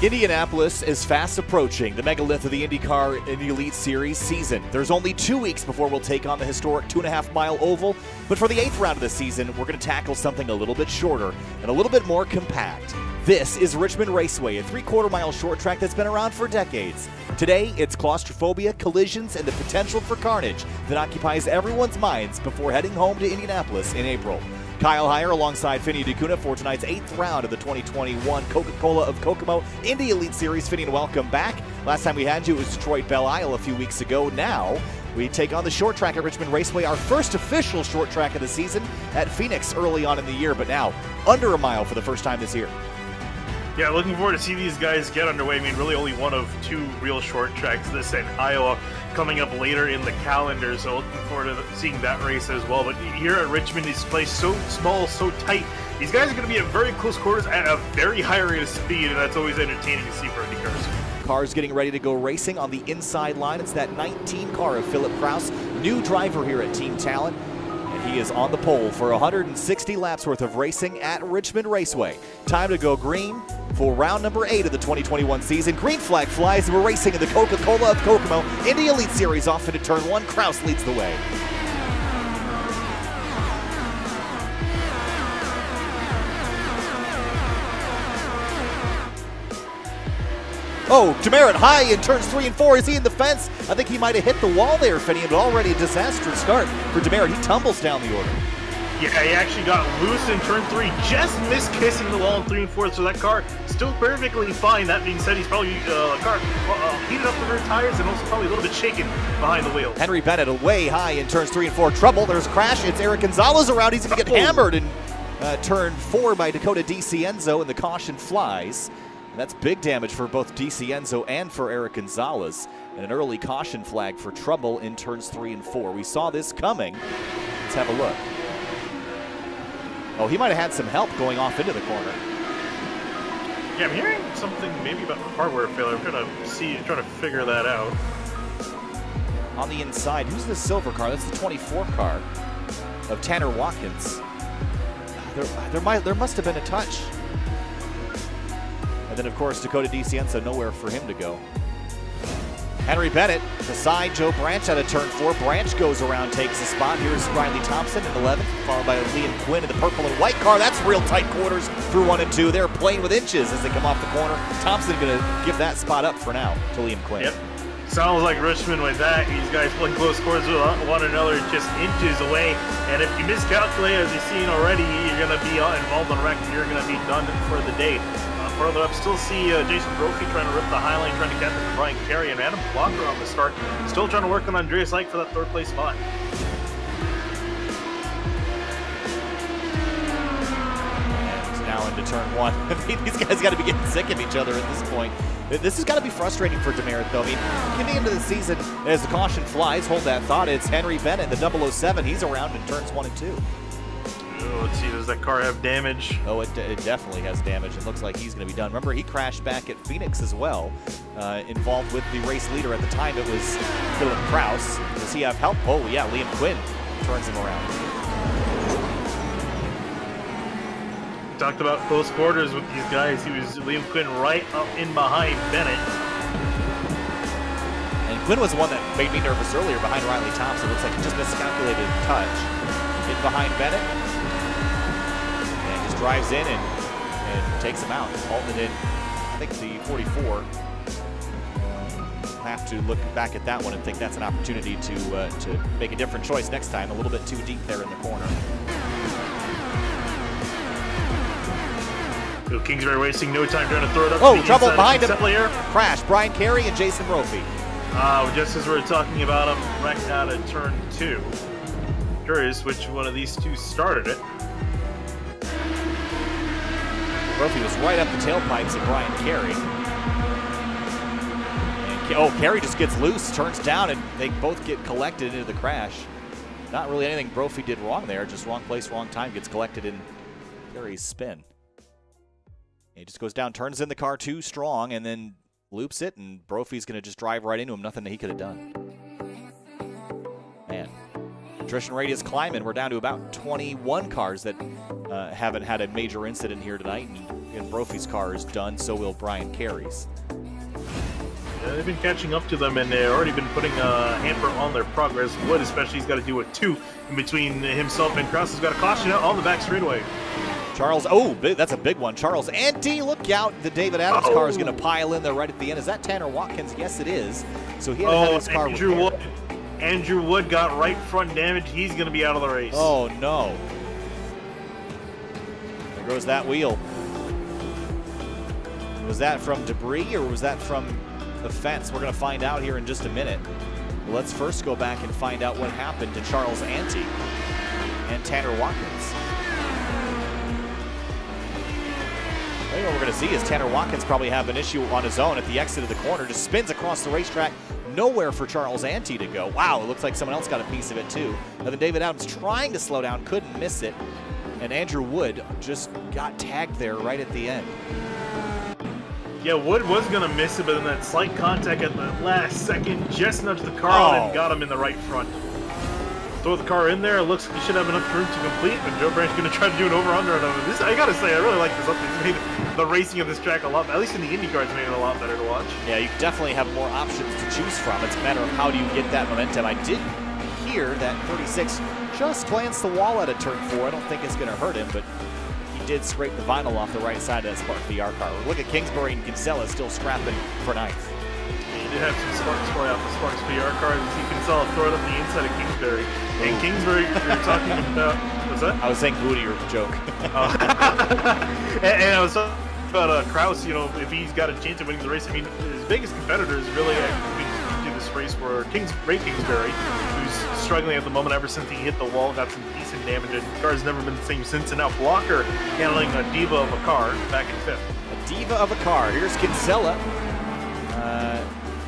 Indianapolis is fast approaching the megalith of the IndyCar in the Elite Series season. There's only 2 weeks before we'll take on the historic 2.5-mile oval, but for the 8th round of the season, we're going to tackle something a little bit shorter and a little bit more compact. This is Richmond Raceway, a 3/4-mile short track that's been around for decades. Today, it's claustrophobia, collisions, and the potential for carnage that occupies everyone's minds before heading home to Indianapolis in April. Kyle Heyer alongside Finney DeCuna for tonight's 8th round of the 2021 Coca-Cola of Kokomo Indy Elite Series. Finney, welcome back. Last time we had you was Detroit Belle Isle a few weeks ago. Now we take on the short track at Richmond Raceway, our first official short track of the season at Phoenix early on in the year, but now under a mile for the first time this year. Yeah, looking forward to see these guys get underway. I mean, really only one of 2 real short tracks, this and Iowa, coming up later in the calendar. So looking forward to seeing that race as well. But here at Richmond, this place so small, so tight. These guys are going to be at very close quarters at a very high rate of speed, and that's always entertaining to see for Indy cars. Cars getting ready to go racing on the inside line. It's that 19 car of Philip Kraus, new driver here at Team Talent. He is on the pole for 160 laps worth of racing at Richmond Raceway. Time to go green for round number 8 of the 2021 season. Green flag flies, and we're racing in the Coca-Cola of Kokomo Indy Elite Series. Off into turn 1, Kraus leads the way. Oh, Demerit high in turns 3 and 4. Is he in the fence? I think he might have hit the wall there, Finney, but already a disastrous start for Demerit. He tumbles down the order. Yeah, he actually got loose in turn 3, just missed kissing the wall in 3 and 4, so that car still perfectly fine. That being said, he's probably heated up the rear tires and also probably a little bit shaken behind the wheel. Henry Bennett way high in turns 3 and 4. Trouble, there's a crash. It's Eric Gonzalez around. He's going to get hammered in turn 4 by Dakota DiCienzo, and the caution flies. And that's big damage for both DiCienzo and for Eric Gonzalez. And an early caution flag for trouble in turns 3 and 4. We saw this coming. Let's have a look. Oh, he might have had some help going off into the corner. Yeah, I'm hearing something maybe about hardware failure. I'm trying to figure that out. On the inside, who's the silver car? That's the 24 car of Tanner Watkins. There must have been a touch. And then, of course, Dakota DiCienzo, nowhere for him to go. Henry Bennett beside Joe Branch out of turn 4. Branch goes around, takes a spot. Here's Riley Thompson in 11th, followed by Liam Quinn in the purple and white car. That's real tight quarters through 1 and 2. They're playing with inches as they come off the corner. Thompson going to give that spot up for now to Liam Quinn. Yep. Sounds like Richmond with that. These guys playing close quarters with one another, just inches away. And if you miscalculate, as you've seen already, you're going to be involved in a wreck and you're going to be done for the day. Further up, still see Jason Brophy trying to rip the high line, trying to get to Brian Carey, and Adam Blocker on the start. Still trying to work on Andreas Ike for that 3rd place spot. And now into turn 1. I mean, these guys got to be getting sick of each other at this point. This has got to be frustrating for Demerit, though. I mean, getting into the season, as the caution flies, hold that thought, it's Henry Bennett, the 007. He's around in turns 1 and 2. Let's see, does that car have damage? Oh, it definitely has damage. It looks like he's going to be done. Remember, he crashed back at Phoenix as well, involved with the race leader at the time. It was Philip Kraus. Does he have help? Oh, yeah, Liam Quinn turns him around. Talked about close quarters with these guys. He was Liam Quinn right up in behind Bennett. And Quinn was the one that made me nervous earlier behind Riley Thompson. Looks like he just miscalculated a touch. In behind Bennett. Drives in and takes him out. Halted in, I think, the 44. Have to look back at that one and think that's an opportunity to make a different choice next time. A little bit too deep there in the corner. Kingsbury wasting no time trying to throw it up. Oh, trouble behind him. Player. Crash. Brian Carey and Jason Brophy. Just as we were talking about him, wrecked out of turn 2. Curious which one of these 2 started it. Brophy was right up the tailpipes of Brian Carey. And Carey just gets loose, turns down, and they both get collected into the crash. Not really anything Brophy did wrong there, just wrong place, wrong time, gets collected in Carey's spin. He just goes down, turns in the car too strong, and then loops it, and Brophy's going to just drive right into him. Nothing that he could have done. Man. Attrition rate is climbing. We're down to about 21 cars that haven't had a major incident here tonight. And And Brophy's car is done, so will Brian Carey's. Yeah, they've been catching up to them, and they've already been putting a hamper on their progress. Wood especially, he's got to do a 2 in between himself and Kraus. Has got a caution out on the back straightaway. Charles, that's a big one. Charles Andy, look out. The David Adams car is going to pile in there right at the end. Is that Tanner Watkins? Yes, it is. So he had to have his car repaired. Andrew Wood got right front damage. He's going to be out of the race. Oh, no. There goes that wheel. Was that from debris or was that from the fence? We're going to find out here in just a minute. But let's first go back and find out what happened to Charles Ante and Tanner Watkins. I think what we're going to see is Tanner Watkins probably have an issue on his own at the exit of the corner. Just spins across the racetrack. Nowhere for Charles Ante to go. Wow, it looks like someone else got a piece of it too. And then David Adams trying to slow down, couldn't miss it. And Andrew Wood just got tagged there right at the end. Yeah, Wood was going to miss it, but then that slight contact at the last second just nudged the car on and got him in the right front. Throw the car in there. It looks like he should have enough room to complete, but Joe Branch's going to try to do an over-under on him. This, I got to say, I really like this update. It's made the racing of this track a lot, at least in the IndyCar, it's made it a lot better to watch. Yeah, you definitely have more options to choose from. It's a matter of how do you get that momentum. I did hear that 36 just glanced the wall out of turn 4. I don't think it's going to hurt him, but he did scrape the vinyl off the right side of that Spark VR car. Look at Kingsbury and Kinsella still scrapping for 9th. He did have some sparks fly off the Sparks VR car. You see Kinsella throw it up the inside of Kingsbury. Ooh. And Kingsbury, you're talking about, what's that? I was saying booty or joke. And I was talking about Kraus, you know, if he's got a chance of winning the race. I mean, his biggest competitors really do this race were Ray Kingsbury, who's struggling at the moment ever since he hit the wall, got some decent damage, and the car's never been the same since. And now Blocker handling a diva of a car back in 5th. A diva of a car. Here's Kinsella.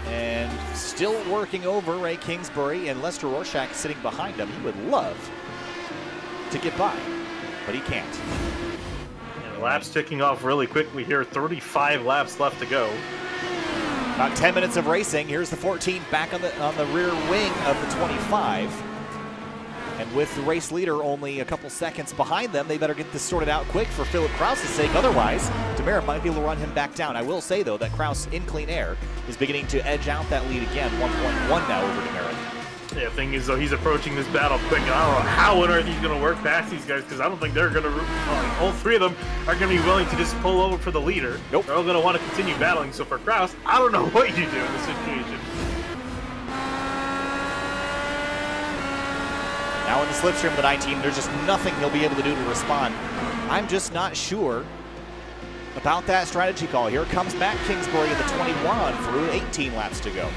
And still working over Ray Kingsbury, and Lester Rorschach sitting behind him. He would love to get by, but he can't. And the laps ticking off really quickly here. 35 laps left to go. About 10 minutes of racing. Here's the 14 back on the rear wing of the 25. And with the race leader only a couple seconds behind them, they better get this sorted out quick for Philip Kraus's sake. Otherwise, Demerit might be able to run him back down. I will say, though, that Kraus in clean air is beginning to edge out that lead again. 1.1 now over Demerit. Yeah, the thing is, though, he's approaching this battle quick. And I don't know how on earth he's going to work past these guys, because I don't think they're going to, all three of them are going to be willing to just pull over for the leader. Nope. They're all going to want to continue battling. So for Kraus, I don't know what you do in this situation. Now in the slipstream of the 19, there's just nothing he'll be able to do to respond. I'm just not sure about that strategy call. Here comes Matt Kingsbury in the 21 through 18 laps to go.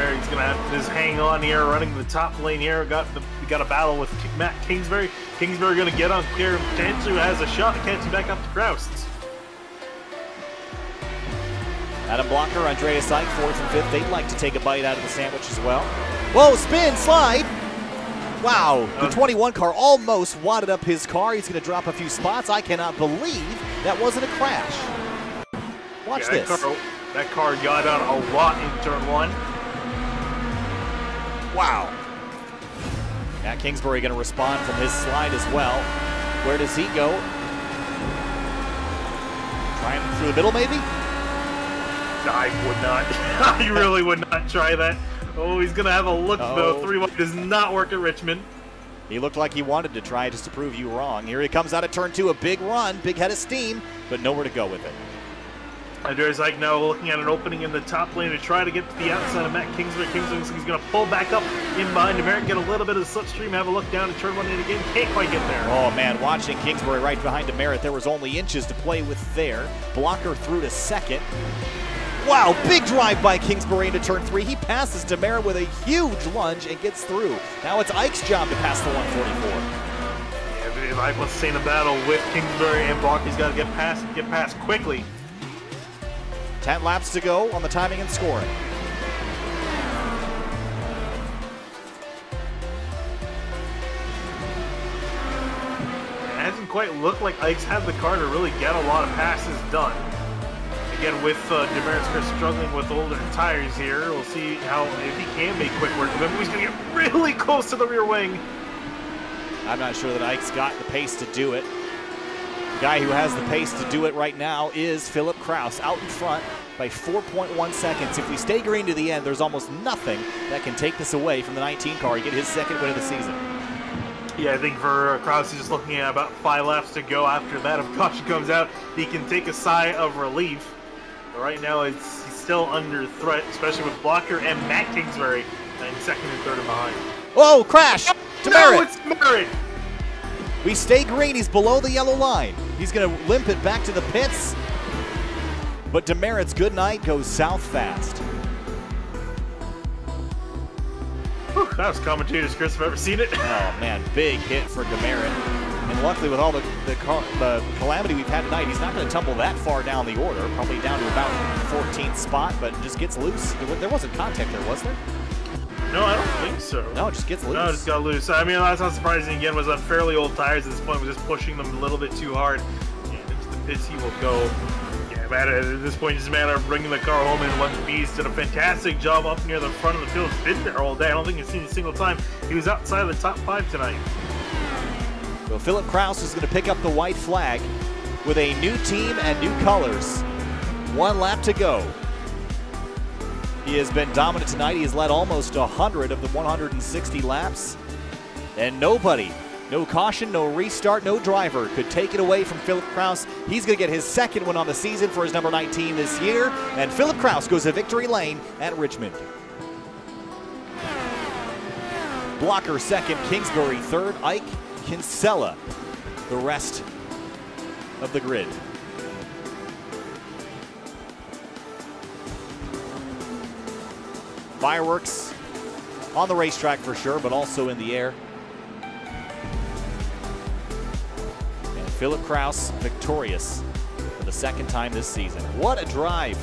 He's going to have to just hang on here, running the top lane here. We got a battle with Matt Kingsbury. Kingsbury going to get on clear. Potentially has a shot to catch him back up to Kraus. Adam Blocker, Andreas Ike, 4th and 5th. They'd like to take a bite out of the sandwich as well. Whoa, spin, slide. Wow, the 21 car almost wadded up his car. He's going to drop a few spots. I cannot believe that wasn't a crash. Watch this. That car got out a lot in turn 1. Wow. Matt Kingsbury going to respond from his slide as well. Where does he go? Trying through the middle, maybe? I would not. I really would not try that. Oh, he's going to have a look, though. 3-1 does not work at Richmond. He looked like he wanted to try just to prove you wrong. Here he comes out of turn 2, a big run, big head of steam, but nowhere to go with it. Andreas Ike now looking at an opening in the top lane to try to get to the outside of Matt Kingsbury. Kingsbury looks like he's going to pull back up in behind Demerit, get a little bit of the slipstream, have a look down and turn 1 in again. Can't quite get there. Oh, man, watching Kingsbury right behind Demerit, there was only inches to play with there. Blocker through to 2nd. Wow, big drive by Kingsbury into turn 3. He passes Demerit with a huge lunge and gets through. Now it's Ike's job to pass the 144. Yeah, if Ike wants to stay in a battle with Kingsbury and Blocker, he's got to get past quickly. 10 laps to go on the timing and scoring. It hasn't quite looked like Ike's had the car to really get a lot of passes done. Again, with Demerit's Chris struggling with older tires here, we'll see if he can make quick work of him. He's going to get really close to the rear wing. I'm not sure that Ike's got the pace to do it. Guy who has the pace to do it right now is Philip Kraus, out in front by 4.1 seconds. If we stay green to the end, there's almost nothing that can take this away from the 19 car. He get his second win of the season. Yeah, I think for Kraus, he's just looking at about 5 laps to go after that. If caution comes out, he can take a sigh of relief. But right now, he's still under threat, especially with Blocker and Matt Kingsbury in second and third and behind. Whoa, crash! No, it's Merritt! We stay green. He's below the yellow line. He's going to limp it back to the pits. But Demerit's good night goes south fast. Whew, that was commentator's Chris if I've ever seen it. Oh, man, big hit for Demerit. And luckily, with all the calamity we've had tonight, he's not going to tumble that far down the order. Probably down to about 14th spot, but just gets loose. There wasn't contact there, was there? No, I don't think so. No, it just gets loose. No, it just got loose. I mean, that's not surprising. Again, was on fairly old tires at this point. Was just pushing them a little bit too hard. And into the pits he will go. Yeah, man, at this point, it's just a matter of bringing the car home in one piece. Did a fantastic job up near the front of the field. He's been there all day. I don't think he's seen a single time. He was outside of the top 5 tonight. So Philip Kraus is going to pick up the white flag with a new team and new colors. 1 lap to go. He has been dominant tonight. He has led almost 100 of the 160 laps. And nobody, no caution, no restart, no driver could take it away from Philip Kraus. He's going to get his second win on the season for his number 19 this year. And Philip Kraus goes to victory lane at Richmond. Blocker second, Kingsbury third, Ike, Kinsella the rest of the grid. Fireworks on the racetrack for sure, but also in the air. And Philip Kraus victorious for the second time this season. What a drive